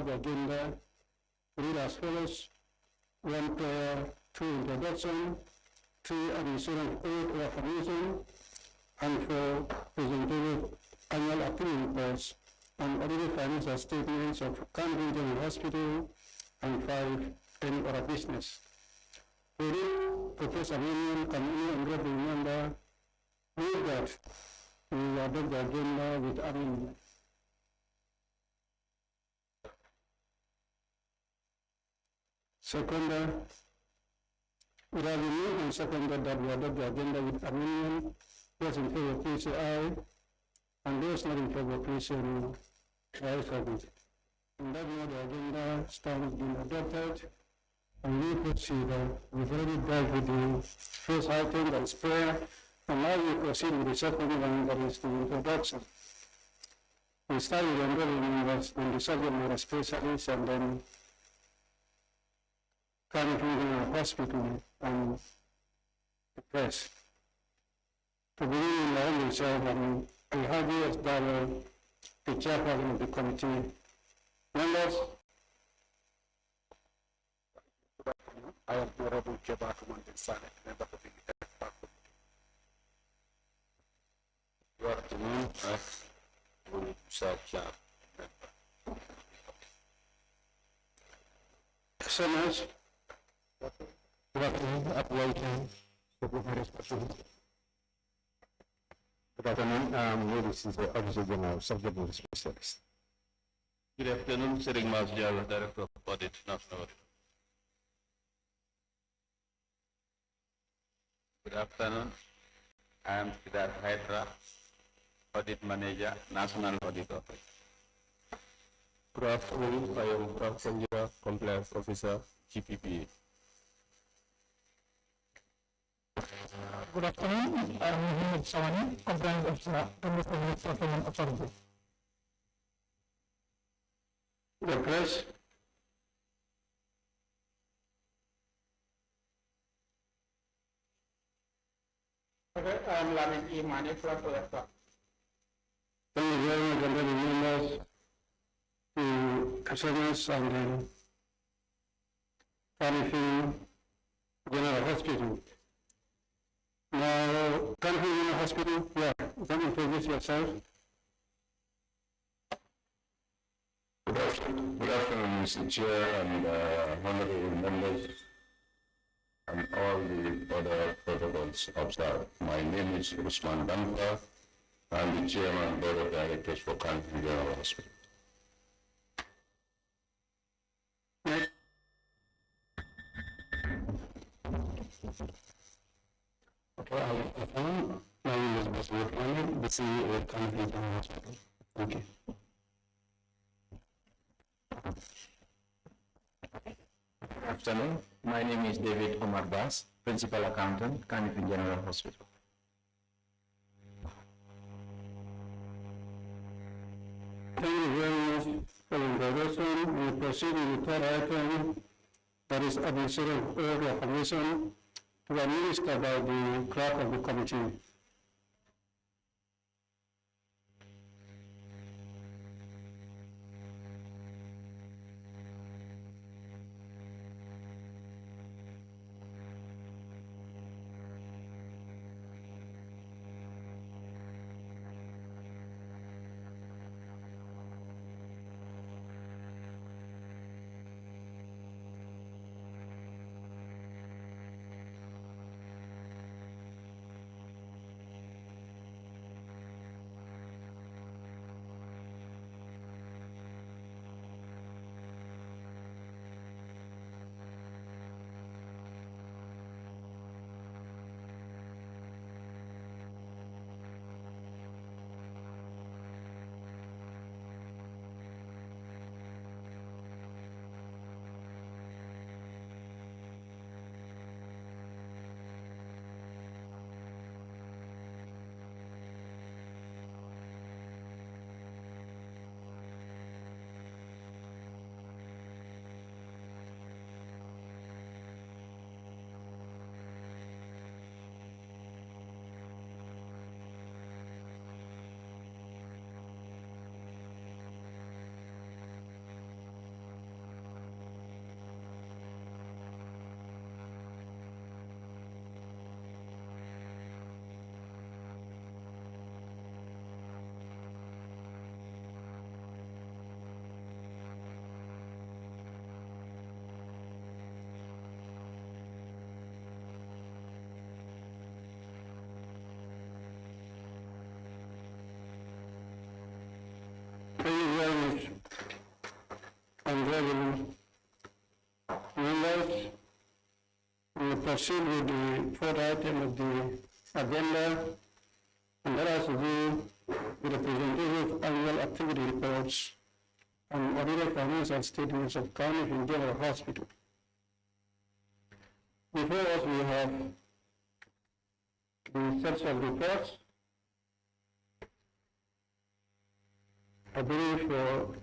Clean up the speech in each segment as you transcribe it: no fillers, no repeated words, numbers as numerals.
the agenda read as follows: 1 prayer, 2 introduction, 3 additional oath of affirmation, and 4 presented annual activity reports and audited financial statements of Kanifing General Hospital, and 5 any other business. We read proposed amendment and any honorable member move that we adopt the agenda with amendment. Second, it has been moved and seconded that we adopt the agenda with amendment. Those in favor, please say aye. And those not in favor, please say no. Ayes have it. And that way the agenda stands being adopted. And we proceed. We've already dealt with the first item, that is prayer. And now we proceed with the second one, that is the introduction. We start with the honorable members on the subject matter specialists, and then Kanifing General Hospital and the press. To begin in the end itself, I have here as the chairperson of the committee. Members, I am Honorable Fpac member of the Fpac committee. Good afternoon, SMS. Good afternoon, Good afternoon, this is the Officer General, Subject Matter Specialist. Good afternoon, Sering Masjal, Director of Audit, National Audit. Good afternoon, I am Siddharth Hydra, Audit Manager, National Audit Office. Good afternoon, I am Prof. Sanjira, Compliance Officer, GPPA. Good afternoon, I am Muhammad Sawani, Compliance Officer, Commercial Procurement Authority. The press. Okay, I am Lamin Imani from Toyota. Thank you very much, honorable members, to SMS and then Kanifing General Hospital. Now, Kanifing General Hospital, yeah, you can introduce yourself. Good afternoon, Mr. Chair and honorable members and all the other protocols observed. My name is Usman Dampa. I'm the Chairman and Board of Directors for Kanifing General Hospital. My name is Basir Ahmed, the CEO of Kanifing General Hospital. Thank you. Good afternoon. My name is David Omar Bas, Principal Accountant, Kanifing General Hospital. Thank you very much for the introduction. We proceed with the third item, that is administrative order of commission to be administered by the clerk of the committee. very honorable members, we will proceed with the fourth item of the agenda, and that has to do with the presentation of annual activity reports and audited financial statements of Kanifing General Hospital. Before us, we have the sets of reports. I believe for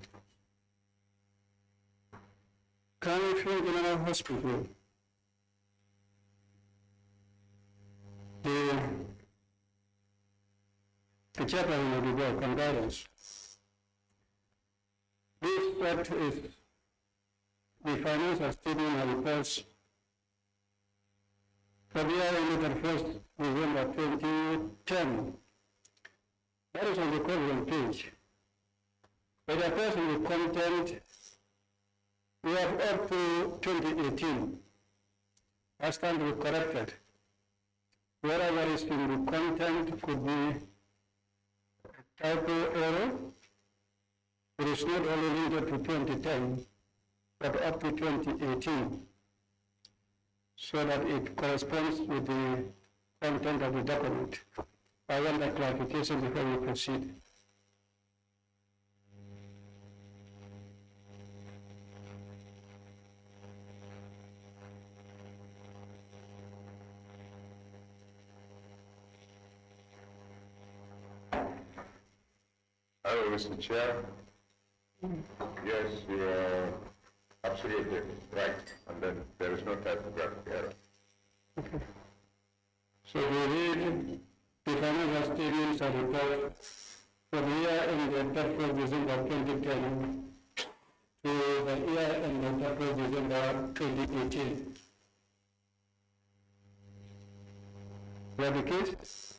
Kanifing General Hospital, the chairman of the board on guidance. This set is the financial statement and reports for the year ended 1st November 2010. That is on the equivalent page. But the first in the content, we have up to 2018. As time to be corrected. Whatever is in the content could be typo error. It is not only limited to 2010, but up to 2018, so that it corresponds with the content of the document. I want that clarification before we proceed. Hello, Mr. Chair. Yes, you are absolutely right, and then there is no typographic error. Okay. So we read the financial statements and reports for the year ended 31st December 2010 to the year ended 31st December 2018. Were the case?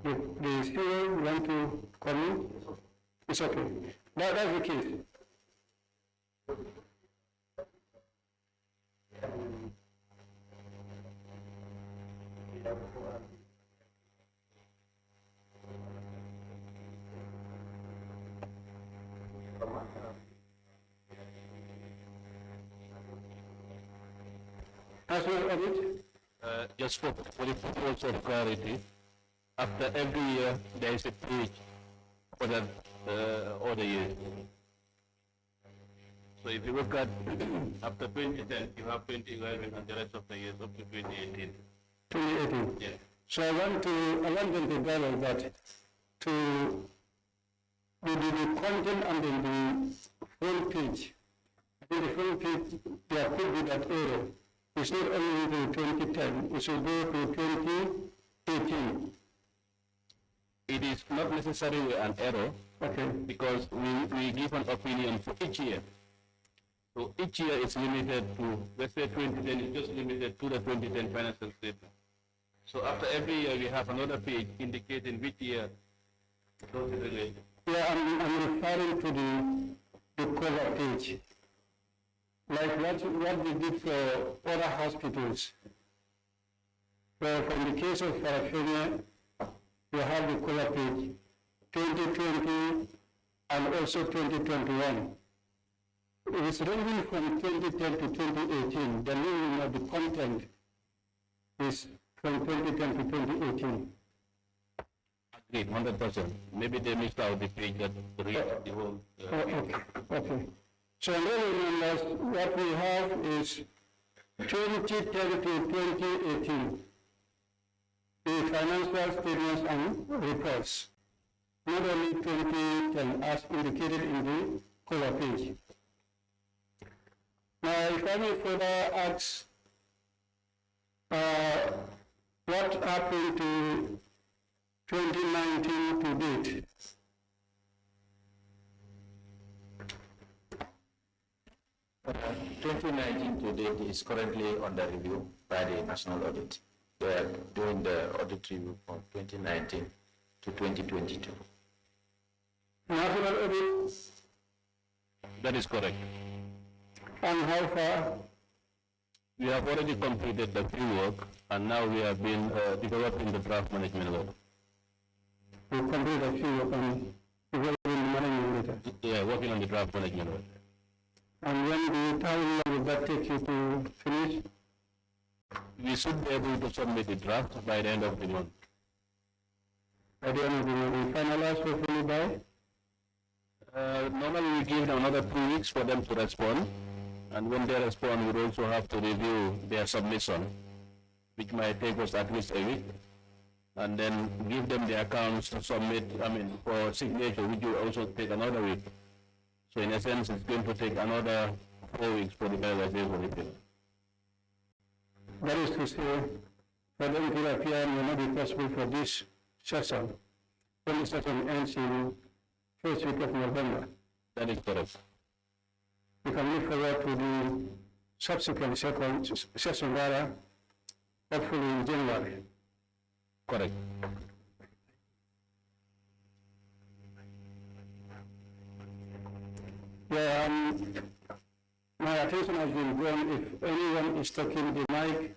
The student want to come in? It's okay. That's the case. As well as it? Just for the purpose of clarity, after every year there is a page for that other year. So if you look at after 2010, you have 2011 and the rest of the years up to 2018. 2018. Yeah. So I want them to gather that to the content and then the full page. I think the full page, there could be that error. It's not only to 2010, it should go to 2018. It is not necessarily an error, Okay. because we give an opinion for each year. So each year is limited to, let's say 2010 is just limited to the 2010 financial statement. So after every year we have another page indicating which year those is related. Yeah, I'm referring to the cover page. Like what we did for other hospitals. Well, from the case of California, you have the cover page 2020 and also 2021. It is ranging from 2010 to 2018. The meaning of the content is from 2010 to 2018. Agreed, 100%. Maybe they missed out the page that reads the whole. Okay. So members, what we have is 2010 to 2018. The financial statements and reports. Not only 2010 as indicated in the cover page. Now, if I may further ask, what happened to 2019 to date? Uh, 2019 to date is currently under review by the National Audit. They are doing the audit review from 2019 to 2022. National audit, That is correct. and how far? We have already completed the pre-work, and now we have been developing the draft management law. We completed a few and developing the management later. Yeah, working on the draft management law. And when how long will that take you to finish? We should be able to submit the draft by the end of the month. By the end of the month, we finalize hopefully by? Normally we give them another 2 weeks for them to respond, and when they respond, we also have to review their submission, which might take us at least a week, and then give them the accounts to submit, for signature, which will also take another week. So in a sense, it's going to take another 4 weeks for the finalization. That is to say, for them to appear may not be possible for this session. When the session ends in first week of November. That is correct. We can look forward to the subsequent session rather, hopefully in January. Correct. Yeah, my attention has been drawn. If anyone is talking the mic,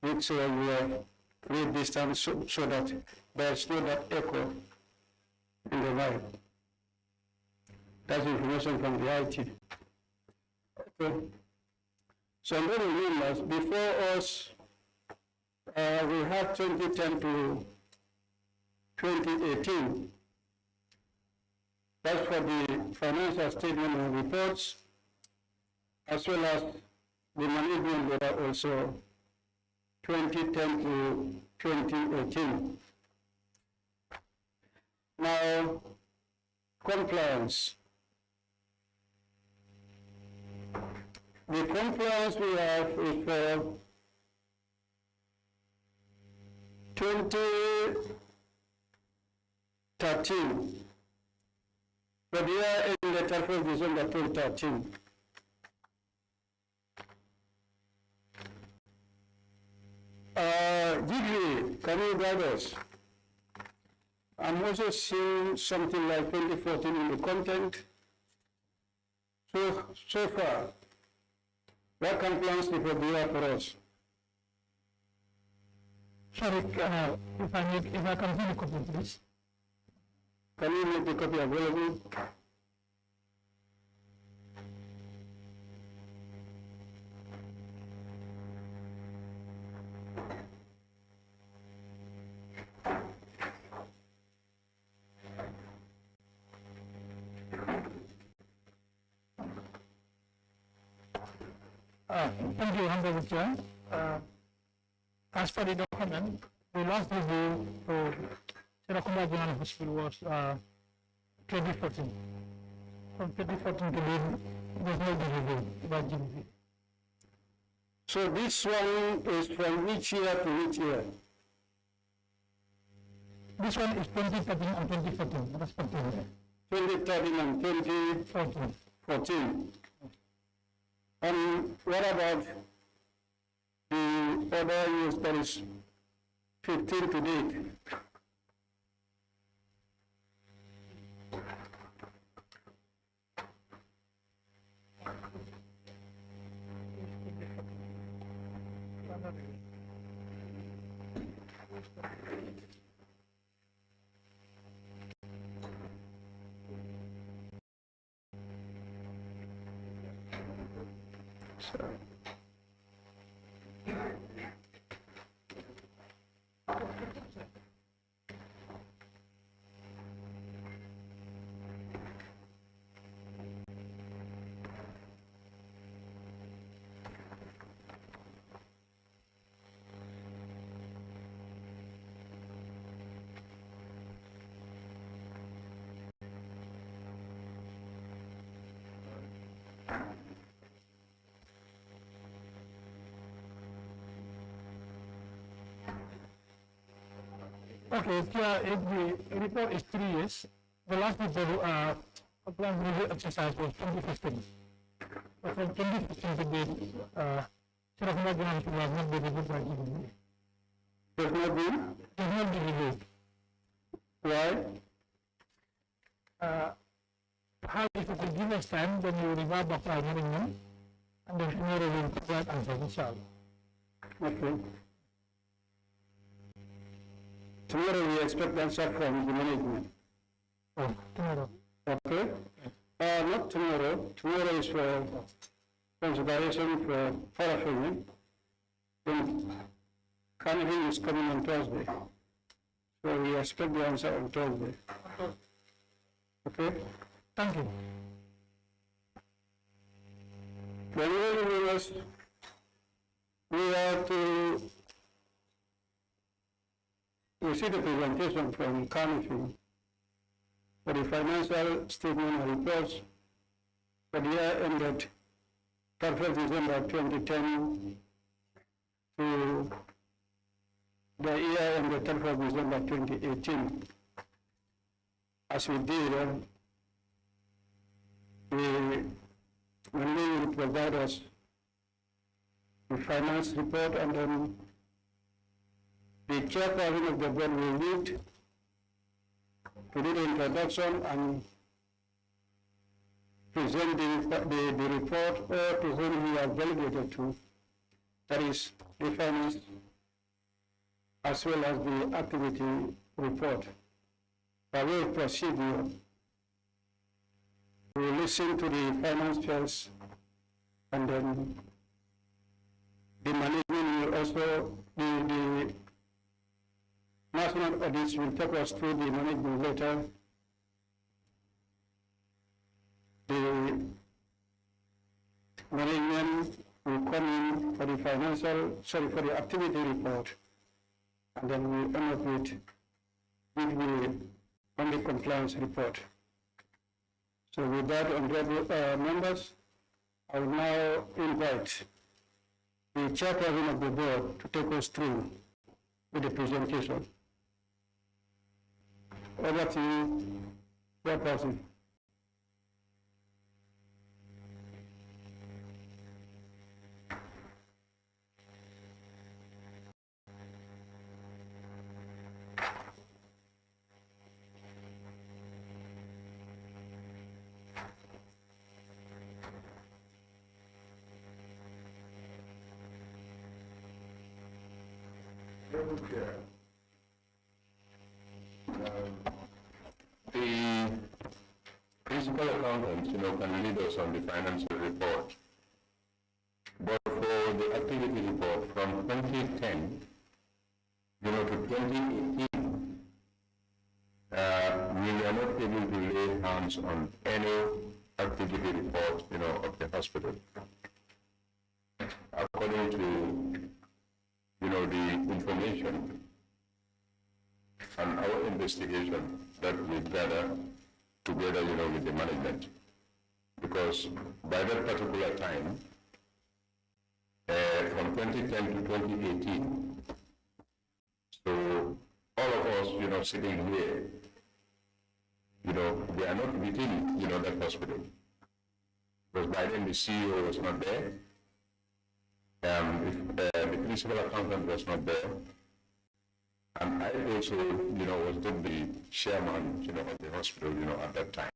make sure you read this time so that there's no that echo in the mic. That's information from the IT. Okay. So I'm going to remember, before us, we have 2010 to 2018. That's for the financial statement and reports, as well as the management data also 2010 to 2018. Now, compliance. The compliance we have is for 2013. But we are in the 31st December 2013. GPA, can you guide us? I'm also seeing something like 2014 in the content. So far, what compliance report do you have for us? Sorry, if I can see the copy, please. Can you make the copy available? Thank you, Honorable Chair. As per the document, the last review for Serakunda General Hospital was 2014. From 2014 to date, there's no review by GBP. So this one is from which year to which year? This one is 2013 and 2014, respectively. 2013 and 2014. And what about the other years, that is 15 to date? Okay, if the report is 3 years, the last report, compliance review exercise was 2015. But from 2015 to date, Serakunda General Hospital has not been reviewed by GBP. Does not be? Has not been reviewed. Why? How if you could give us time, then you revise the file management, and then tomorrow we will provide answers, inshallah. Okay. Tomorrow we expect answer from the management. Oh, tomorrow. Okay? Not tomorrow. Tomorrow is for consideration for paraffin. Then Kanifing is coming on Thursday. So we expect the answer on Thursday. Okay? Thank you. When we are to receive a presentation from Kanifing for the financial statement and reports for the year ended 31st December 2010 to the year ended 31st December 2018. As we did, when we will provide us the finance report, and then the chairperson of the board will lead to do the introduction and present the report, or to whom we are delegated to, that is the finance, as well as the activity report. By way of procedure, we will listen to the finance first, and then the management will also, the national audits will take us through the management later. The management will come in for the the activity report, and then we end up with the compliance report. So with that, honorable members, I will now invite the chairperson of the board to take us through with the presentation. Over to you, chairperson. The principal accountants, can lead us on the financial report. But for the activity report from 2010, to 2018, we were not able to lay hands on any activity report, of the hospital. According to, the information and our investigation that we gather together, with the management. Because by that particular time, from 2010 to 2018, so all of us, sitting here, we are not within, that hospital. Because by then the CEO was not there, the principal accountant was not there, and I also, was not the chairman, of the hospital, at that time.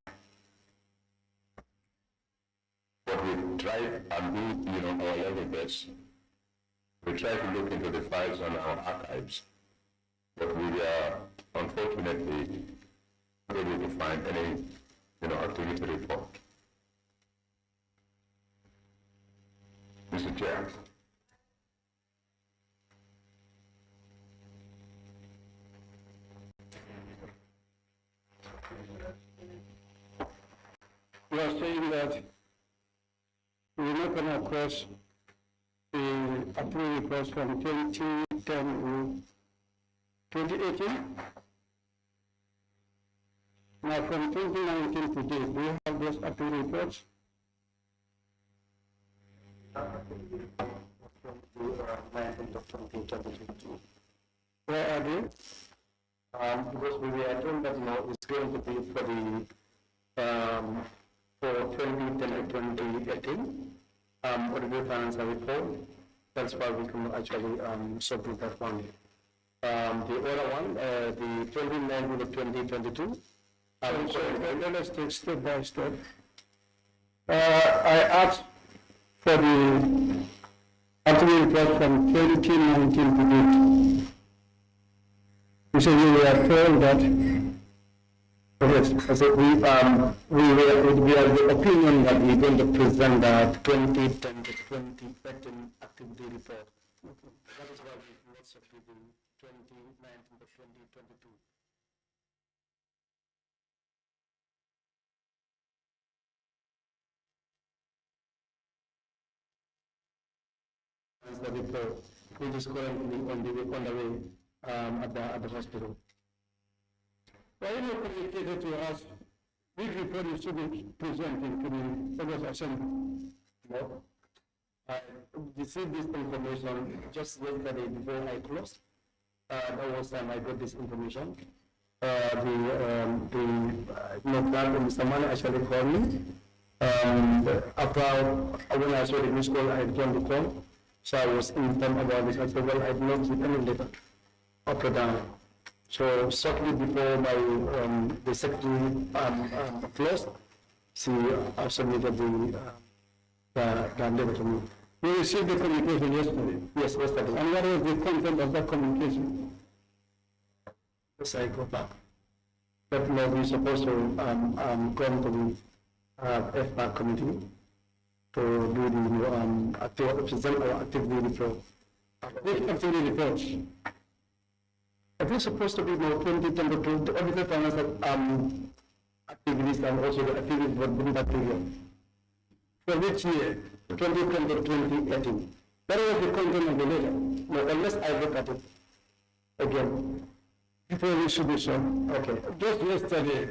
But we tried and do, our level best. We tried to look into the files on our archives, but we are unfortunately not able to find any, activity report. Mr. Chair. You are saying that we will not come across the activity reports from 2010 to 2018? Now from 2019 to date, do you have those activity reports? Where are they? Because we were told that it's going to be for the for 2010 to 2018 audited financial report. That's why we can actually submit that one. The other one, the 2019 to 2022. So let us take step by step. I asked for the activity report from 2019 to date. So we were told that, yes, so we are the opinion that we're going to present the 2010 to 2013 activity report. That is why we not submitting 2019 to 2022. That's the report, which is currently on the way at the hospital. why you communicated to us which report you should be presenting to the August Assembly? No. I received this information just yesterday before I closed. That was time I got this information. Mr. Mane actually called me. After when I saw the news call, I returned the call. So I was informed about this. I said, well, I did not receive any letter up or down. So shortly before my the secretary closed, she submitted the letter to me. You received the communication yesterday. Yes, yesterday. And what was the content of that communication? Yes, I go back. But no, we're supposed to go to the Fpac committee to do the present our activity report. Which activity reports? It is supposed to be more 2022, the audited financial activities and also the activities within that period. For which year? 2020 to 2018. That was the content of the letter. No, unless I look at it again. Before we should be so. Okay. Just yesterday,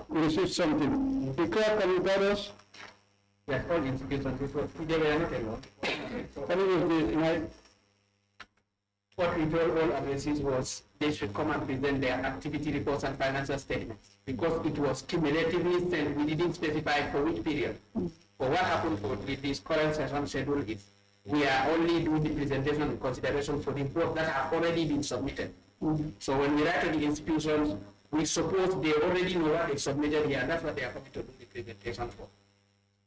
we received something. The clerk, can you tell us? Yes, all institutions, they were not alone. Can you What we told all agencies was they should come and present their activity reports and financial statements because it was cumulatively sent. We didn't specify for which period. But what happened with this current session schedule is we are only doing the presentation and consideration for the reports that have already been submitted. So when we write to the institutions, we suppose they already know what they submitted here. That's what they are coming to do the presentation for.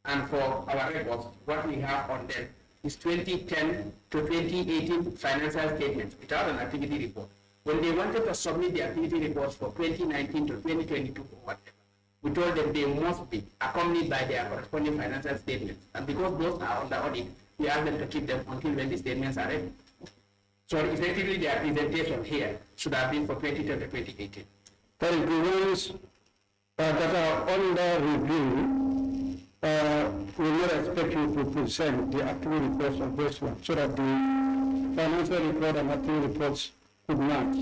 And for our records, what we have on them is 2010 to 2018 financial statements without an activity report. When they wanted to submit the activity reports for 2019 to 2022 or whatever, we told them they must be accompanied by their corresponding financial statements. And because those are under audit, we ask them to keep them until when the statements are ready. So effectively their presentation here should have been for 2010 to 2018. That is the ones that are under review. We will not expect you to present the activity reports of this one so that the financial report and activity reports could match.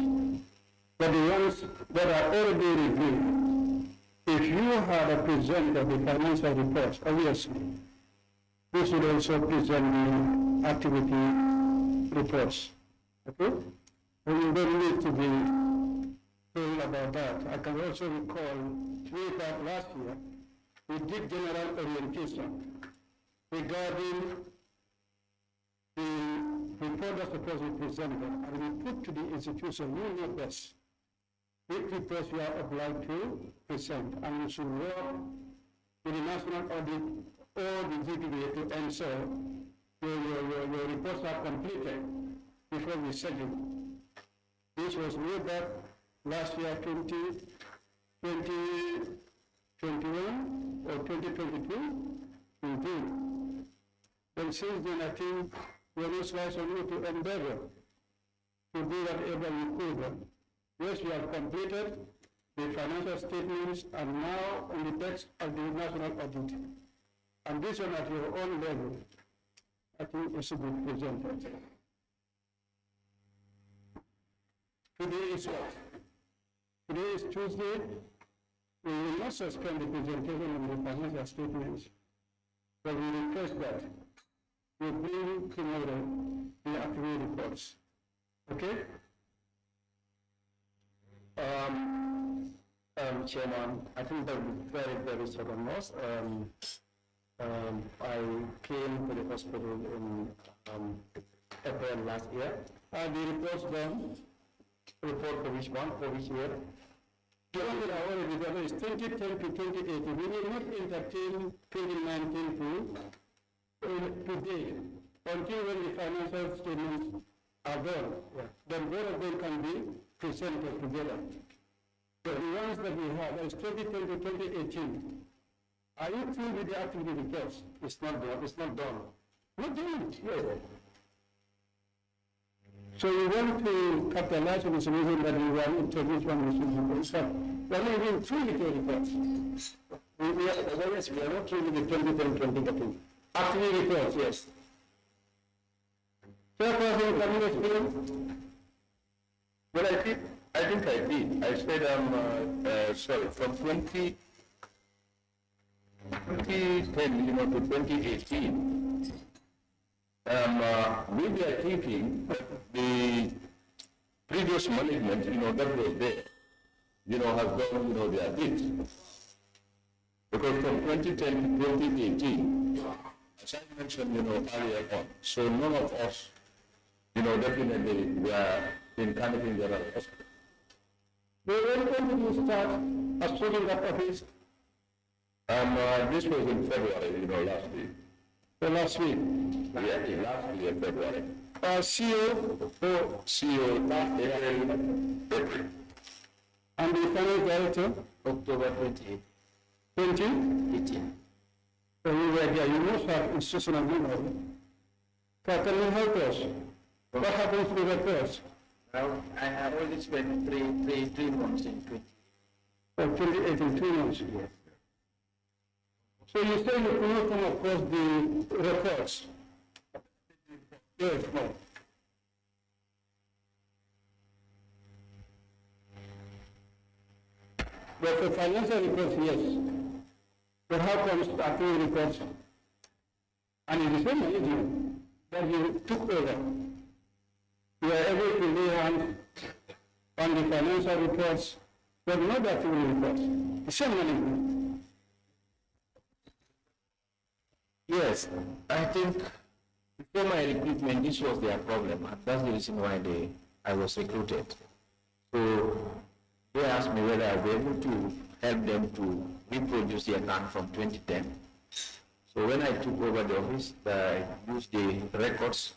But the ones that are already reviewed, if you had presented the financial reports, obviously, we should also present the activity reports. Okay? And you don't need to be told about that. I can also recall that last year, we did general orientation regarding the report that's supposed to be presented, and we put to the institution, you know best, which reports you are obliged to present, and you should work with the national audit or the GPA to ensure your reports are completed before we send them. This was way back last year, 2021 or 2022, we did. And since then, I think we are not slice on you to endeavor to do whatever we could. Yes, we have completed the financial statements and now on the text of the national audit. And this one at your own level, I think it should be presented. Today is what? Today is Tuesday. We will not suspend the presentation of the financial statements, but we request that we bring tomorrow the activity reports. Okay? Chairman, I think that would be very, very certain loss. I came to the hospital in April last year. Are the reports done? Report for which one? For which year? The one that I already done is 2010 to 2018. We will not entertain 2019 to today. until when the financial statements are done. Then both of them can be presented together. So the ones that we have is 2010 to 2018. Are you through with the activity reports? It's not done. It's not done. Not doing it. Yes. So you want to capitalize on this reason that you want to introduce one resource. So we're not even through with the reports. Yes, we are not through with the 2010-2013. Activity reports, yes. Chairperson, can you explain? Well, I think I did. I said, sorry, from 2010, to 2018, we were thinking that the previous management, that was there, has done, their bit. Because from 2010 to 2018, as I mentioned, earlier on, so none of us, definitely were in Kanifing General Hospital. When did you start assuming that office? This was in February, last week. The last week. Yeah, last year, February. CEO CEO last April. and the finance director, October 28, 2018. So you were there. You must have institutional memory. So can you help us? What happens to the reports? Well, I have already spent three months in 20. From 2018, 2 months. Yes. So you say you cannot come across the reports? Yes, no. But for financial reports, yes. But how comes activity reports? And in the same management that you took over, you are able to lay hands on the financial reports, but not the activity reports. The same management. Yes, I think before my recruitment, this was their problem, and that's the reason why I was recruited. So they asked me whether I'll be able to help them to reproduce the account from 2010. So when I took over the office, I used the records,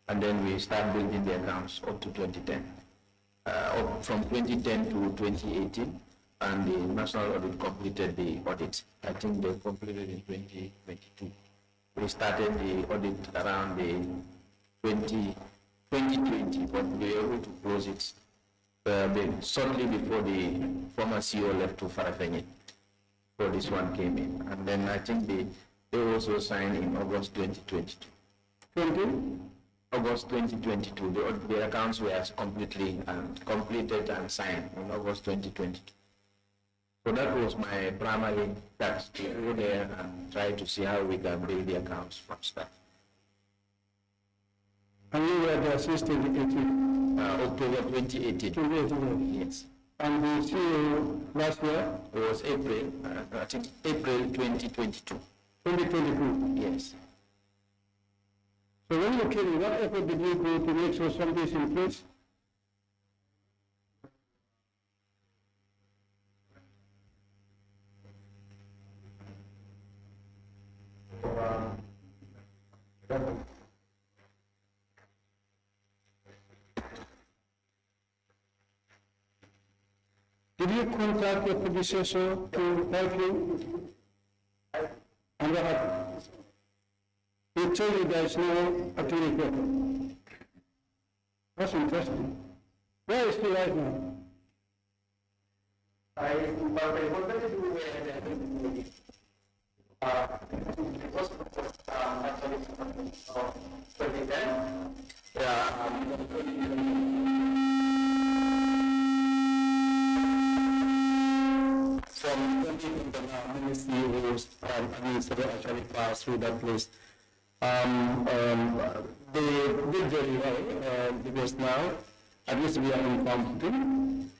and then we started building the accounts up to 2010. Up from 2010 to 2018, and the National Audit completed the audit. I think they completed in 2022. We started the audit around the 2020, but we were able to close it shortly before the former CEO left to Farafenye. So this one came in, and then I think they also signed in August 2022. 20? August 2022, the accounts were completely completed and signed in August 2022. So that was my primary task, to go there and try to see how we can build the accounts from scratch. And you were the assistant in October 2018. 2018. Yes. And the CEO last year? It was April, I think April 2022. 2022. Yes. So when you came in, what effort did you do to make sure something is in place? Did you contact your predecessor to help you? And what happened? He told you there is no activity report. That's interesting. Where is he right now? I wanted to do because actually 2010. From 2010, the ministry rules administrator actually passed through that list. They did very well because now, at least we are in confidence.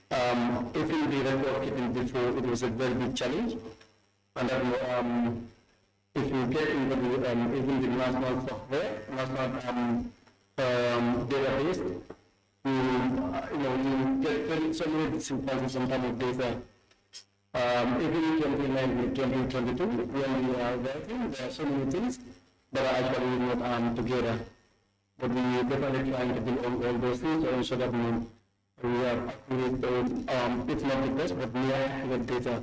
Even the record keeping before, it was a very big challenge. And then, if you get into the, even the national software, national database, you get so many different sometimes of data. Even in 2019, 2022, when we are working, there are so many things. that are actually not together. But we definitely trying to do all those things to ensure that we are it's not the best, but we are accurate data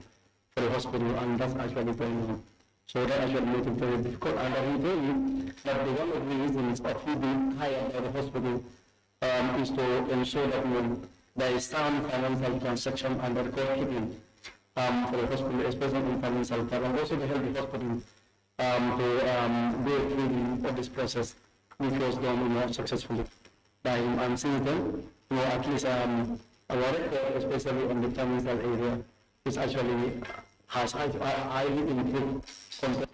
for the hospital, and that's actually going on. So that actually makes it very difficult. And I will tell you that one of the reasons of you being hired by the hospital is to ensure that there is sound financial transaction and record keeping for the hospital, especially in financial part, and also to help the hospital to go through this process, which was done successfully by him. And since then, at least our record, especially on the financial area, is actually has highly improved compared.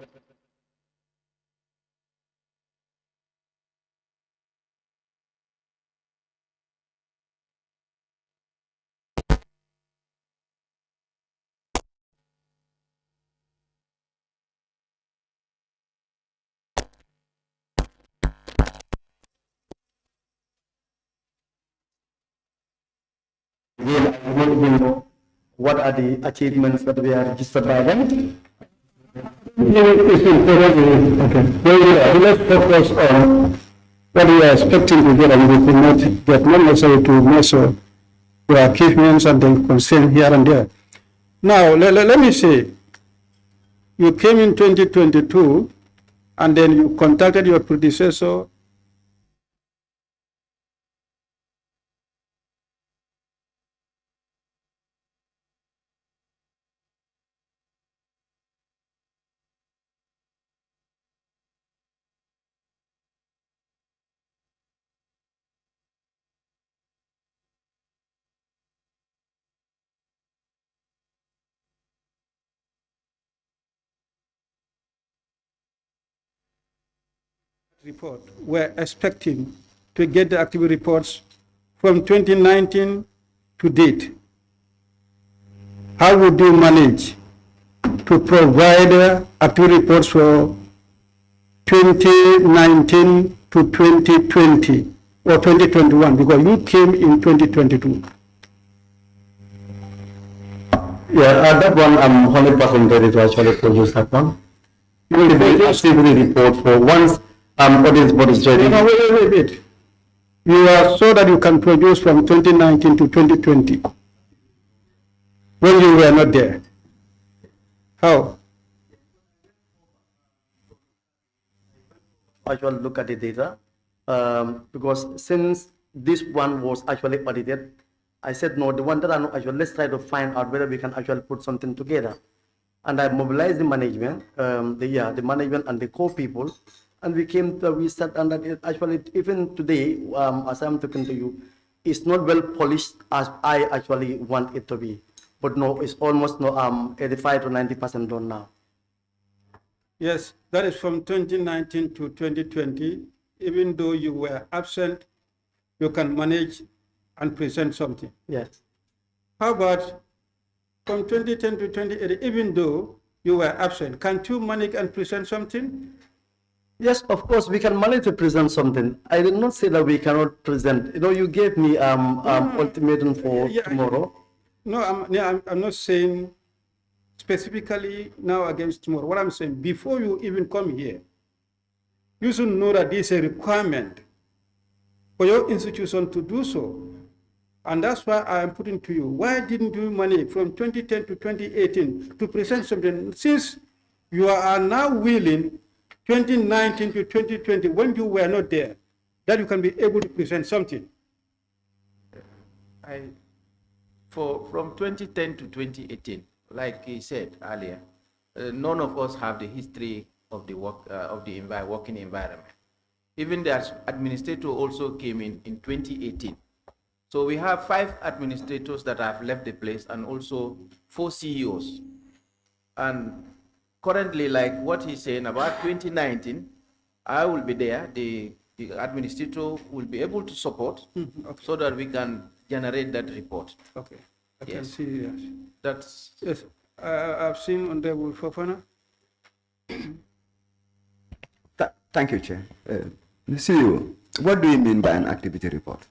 Again, I want to know what are the achievements that we are registered by them. Okay. Well, let's focus on what we are expecting to get, and we could not get, not necessarily to measure the achievements and the concern here and there. Now, let me say, you came in 2022, and then you contacted your predecessor. Report. We're expecting to get the activity reports from 2019 to date. How would you manage to provide activity reports for 2019 to 2020 or 2021, because you came in 2022? Yeah, that one I'm 100% ready to actually produce that one. You will be activity report for once audit board is ready. No, wait. You are so that you can produce from 2019 to 2020 when you were not there. How? Actually look at the data because since this one was actually audited, I said no, the one that I know actually, let's try to find out whether we can actually put something together. And I mobilized the management, the management and the core people, and we sat and that actually even today, as I'm talking to you, it's not well polished as I actually want it to be. But no, it's almost 85 to 90% done now. Yes, that is from 2019 to 2020. Even though you were absent, you can manage and present something. Yes. How about from 2010 to 2018, even though you were absent, can't you manage and present something? Yes, of course, we can manage to present something. I did not say that we cannot present. You know, you gave me ultimatum for tomorrow. No, I'm not saying specifically now against tomorrow. What I'm saying, before you even come here, you should know that this is a requirement for your institution to do so. And that's why I'm putting to you, why didn't you manage from 2010 to 2018 to present something, since you are now willing 2019 to 2020, when you were not there, that you can be able to present something? From 2010 to 2018, like he said earlier, none of us have the history of the work of the working environment. Even the administrator also came in 2018. So we have 5 administrators that have left the place and also 4 CEOs. And currently, like what he's saying about 2019, I will be there. The administrator will be able to support so that we can generate that report. Okay, I can see, yes. That's... Yes, I've seen on the Fofana. Thank you, Chair. CEO, what do you mean by an activity report?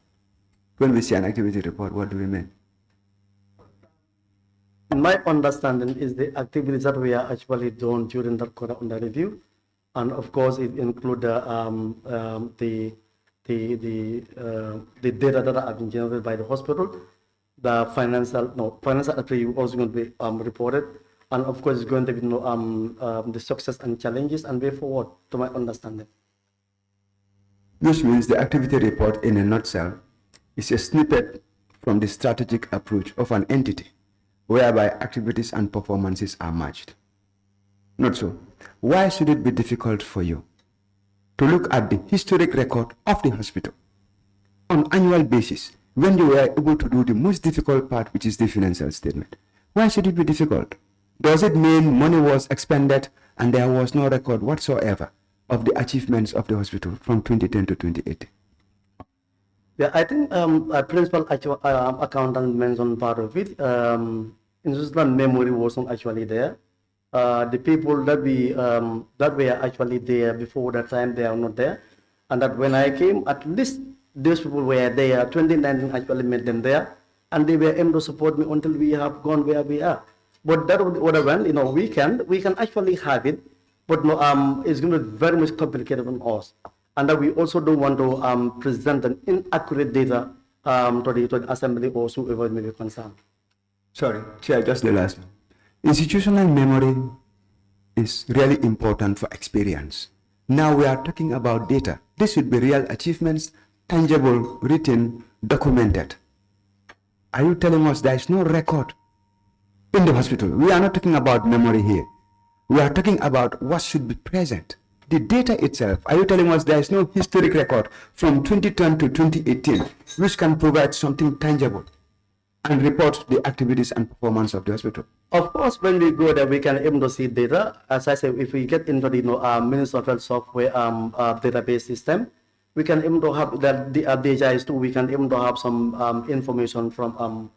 When we say an activity report, what do we mean? My understanding is the activities that we are actually doing during that quarter under review, and of course it includes the data that have been generated by the hospital, the financial attribute also going to be reported, and of course it's going to be the success and challenges and way forward, to my understanding. Which means the activity report in a nutshell is a snippet from the strategic approach of an entity whereby activities and performances are matched. Not so. Why should it be difficult for you to look at the historic record of the hospital on annual basis when you were able to do the most difficult part, which is the financial statement? Why should it be difficult? Does it mean money was expended and there was no record whatsoever of the achievements of the hospital from 2010 to 2018? Yeah, I think a principal accountant mentioned part of it. Institutional memory wasn't actually there. The people that were actually there before that time, they are not there. And that when I came, at least those people were there. 2019 actually made them there, and they were able to support me until we have gone where we are. But that other one, we can actually have it, but no, it's going to be very much complicated on us. And that we also don't want to present an inaccurate data to the assembly or whoever may be concerned. Sorry, Chair, just the last one. Institutional memory is really important for experience. Now we are talking about data. This should be real achievements, tangible, written, documented. Are you telling us there is no record in the hospital? We are not talking about memory here. We are talking about what should be present. The data itself, are you telling us there is no historic record from 2010 to 2018 which can provide something tangible and report the activities and performance of the hospital? Of course, when we go there, we can able to see data. As I said, if we get into the Ministry of Health software database system, we can able to have that the data is too. We can able to have some information from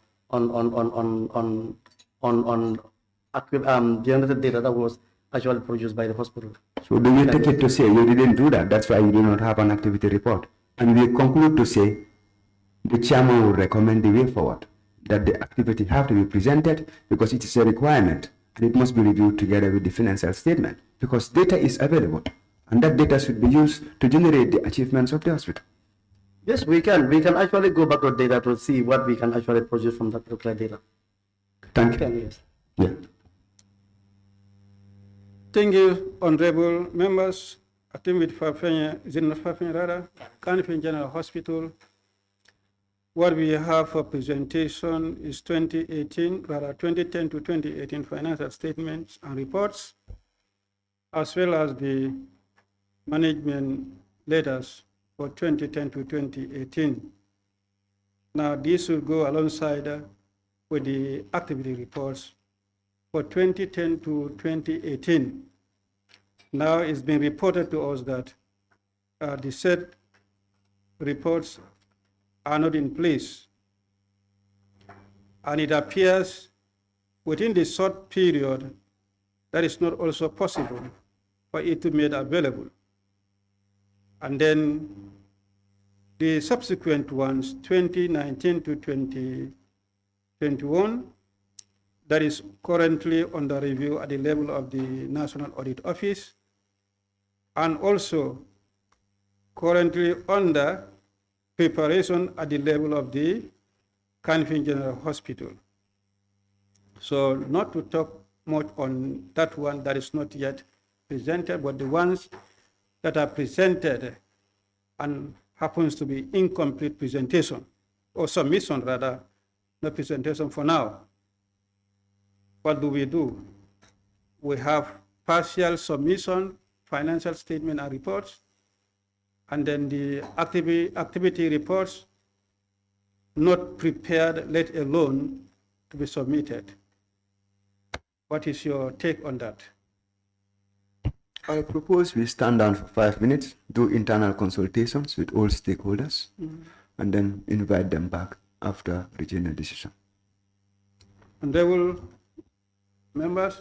generated data that was actually produced by the hospital. So do you take it to say you didn't do that? That's why you do not have an activity report. And we conclude to say the chairman will recommend the way forward, that the activity have to be presented because it is a requirement and it must be reviewed together with the financial statement because data is available and that data should be used to generate the achievements of the hospital. Yes, we can. We can actually go back to data to see what we can actually produce from that particular data. Thank you. Yes. Yeah. Thank you, honorable members. I think with Kanifing General Hospital, what we have for presentation is 2010 to 2018 financial statements and reports, as well as the management letters for 2010 to 2018. Now, this will go alongside with the activity reports for 2010 to 2018. Now it's been reported to us that the said reports are not in place. And it appears within the short period that is not also possible for it to be made available. And then the subsequent ones, 2019 to 2021, that is currently under review at the level of the National Audit Office, and also currently under preparation at the level of the Kanifing General Hospital. So not to talk much on that one that is not yet presented, but the ones that are presented and happens to be incomplete presentation, or submission rather, not presentation for now. What do? We have partial submission, financial statement and reports, and then the activity reports not prepared, let alone to be submitted. What is your take on that? I propose we stand down for 5 minutes, do internal consultations with all stakeholders, and then invite them back after reaching a decision. And they will, members?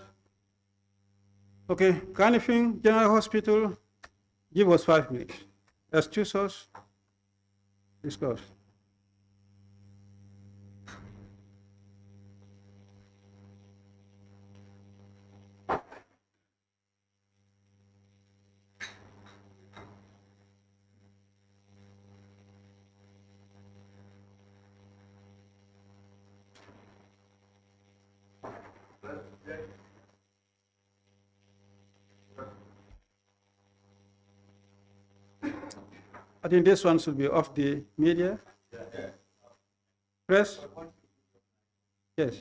Okay, Kanifing General Hospital, give us 5 minutes. Excuse us, discuss. I think this one should be off the media. Press? Yes.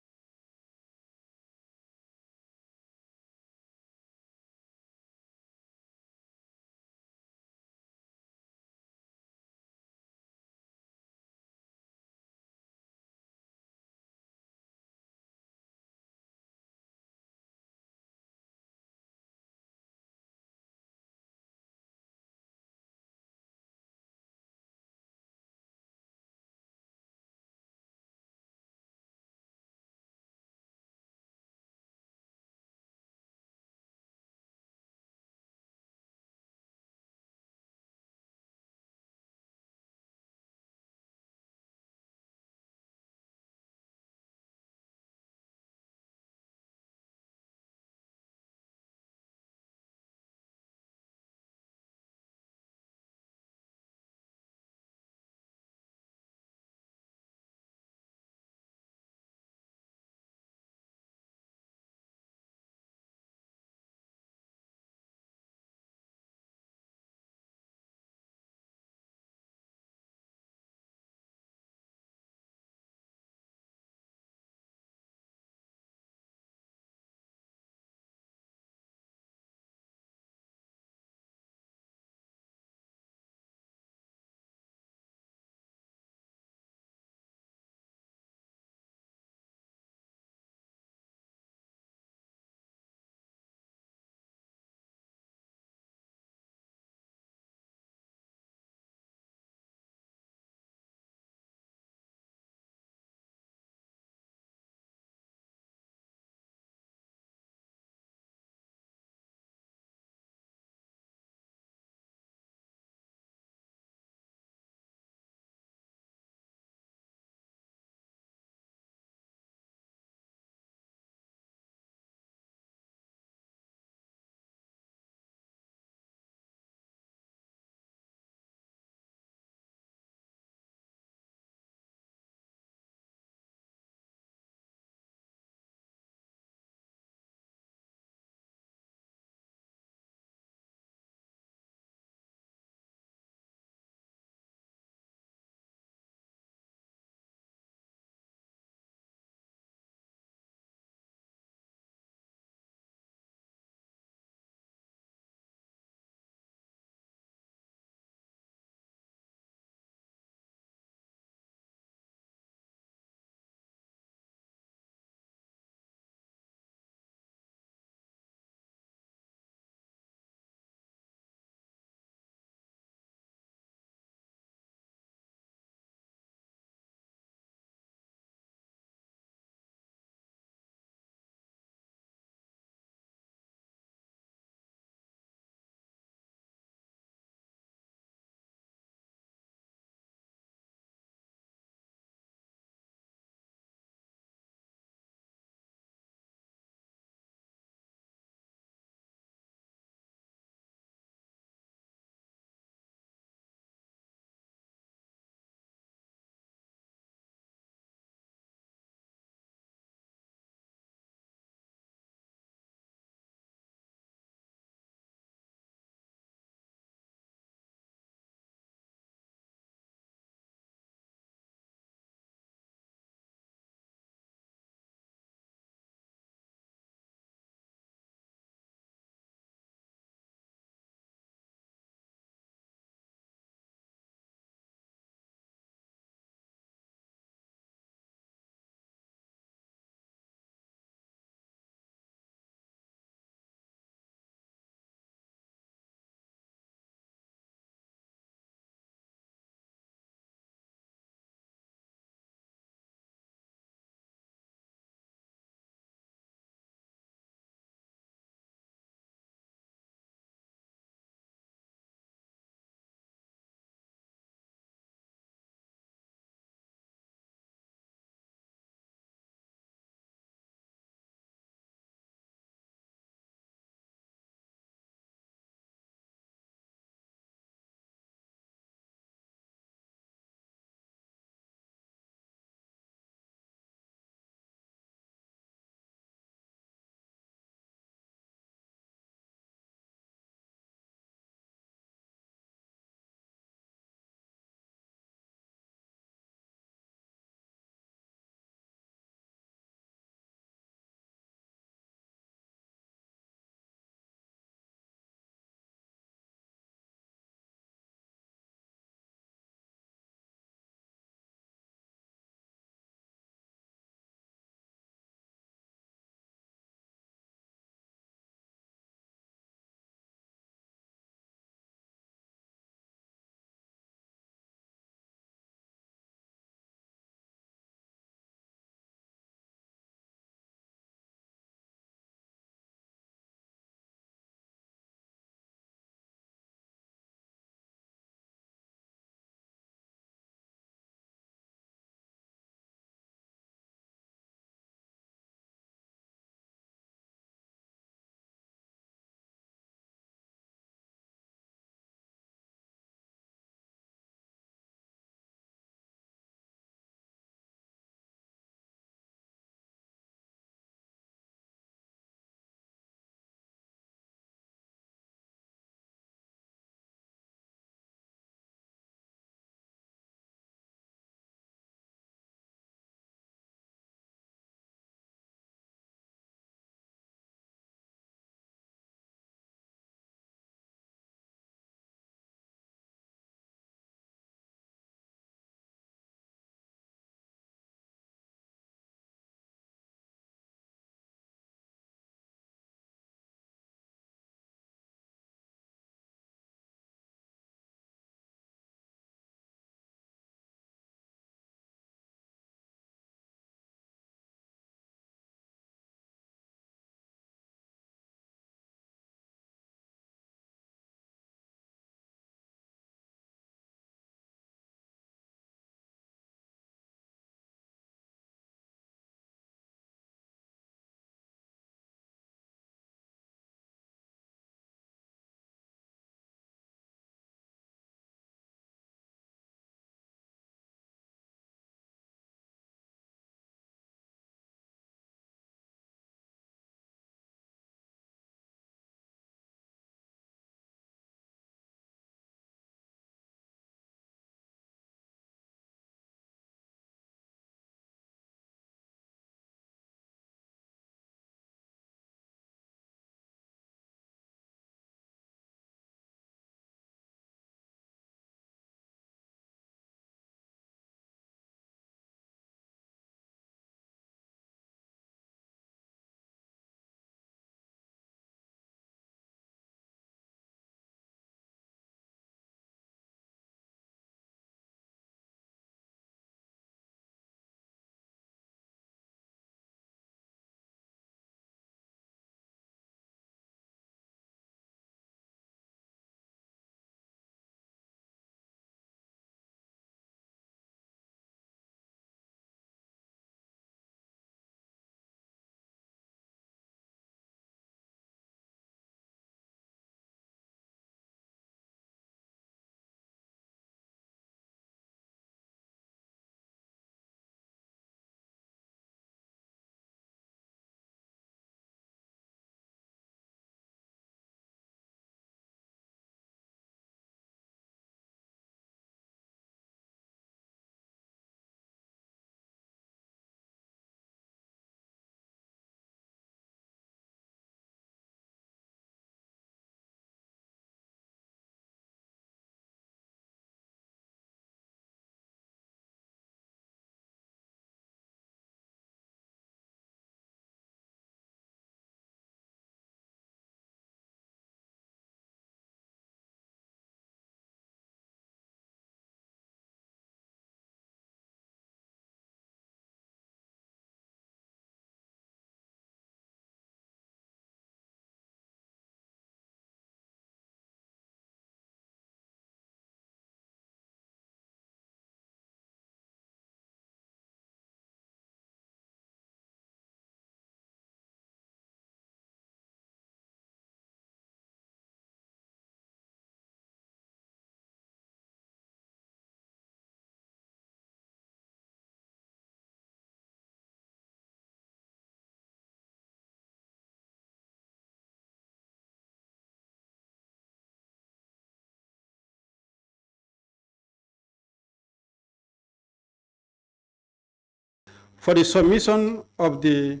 for the submission of the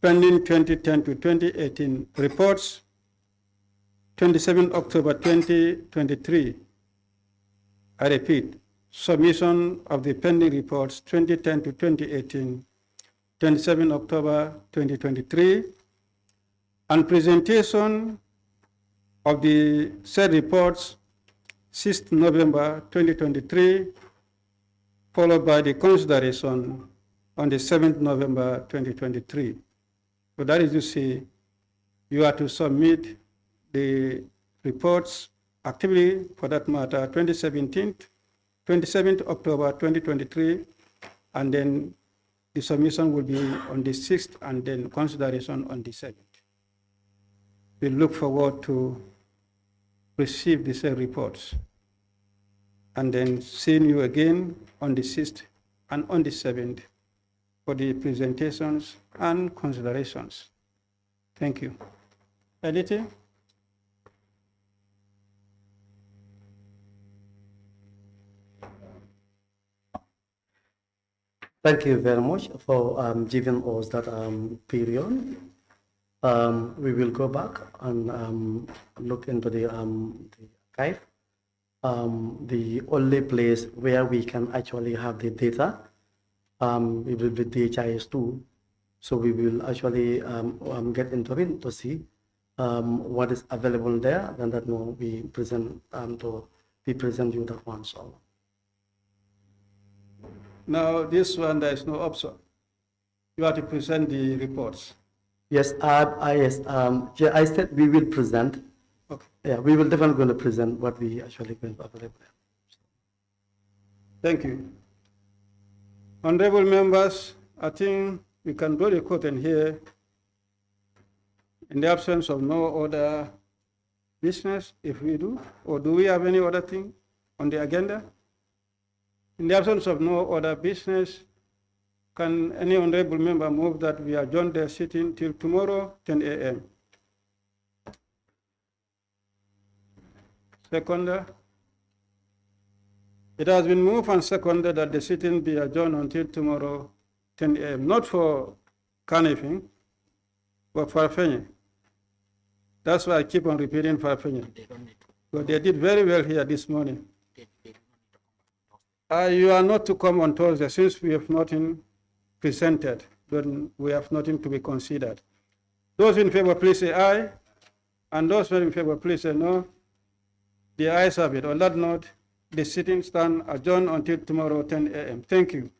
pending 2010 to 2018 reports, 27 October 2023. I repeat, submission of the pending reports 2010 to 2018, 27 October 2023, and presentation of the said reports 6th November 2023, followed by the consideration on the 7th November 2023. So that is to say, you are to submit the reports actively, for that matter, 27th October 2023, and then the submission will be on the 6th, and then consideration on the 7th. We look forward to receive these reports, and then seeing you again on the 6th and on the 7th for the presentations and considerations. Thank you. Editing? Thank you very much for giving us that period. We will go back and look into the archive. The only place where we can actually have the data, it will be DHIS2. So we will actually get into it to see what is available there, and that will be present we present you that one. So now this one, there is no option. You have to present the reports. Yes, I said we will present. Okay. Yeah, we will definitely going to present what we actually going to available. Thank you. Honorable members, I think we can draw the curtain here. In the absence of no other business, if we do, or do we have any other thing on the agenda? In the absence of no other business, can any honorable member move that we adjourn the sitting till tomorrow, 10 a.m.? Seconder? It has been moved and seconded that the sitting be adjourned until tomorrow, 10 a.m. Not for Kanifing, but for Fpac. That's why I keep on repeating Fpac. But they did very well here this morning. You are not to come on Thursday since we have nothing presented, then we have nothing to be considered. Those in favor, please say aye. And those not in favor, please say no. The ayes have it. On that note, the sitting stand adjourned until tomorrow, 10 a.m. Thank you.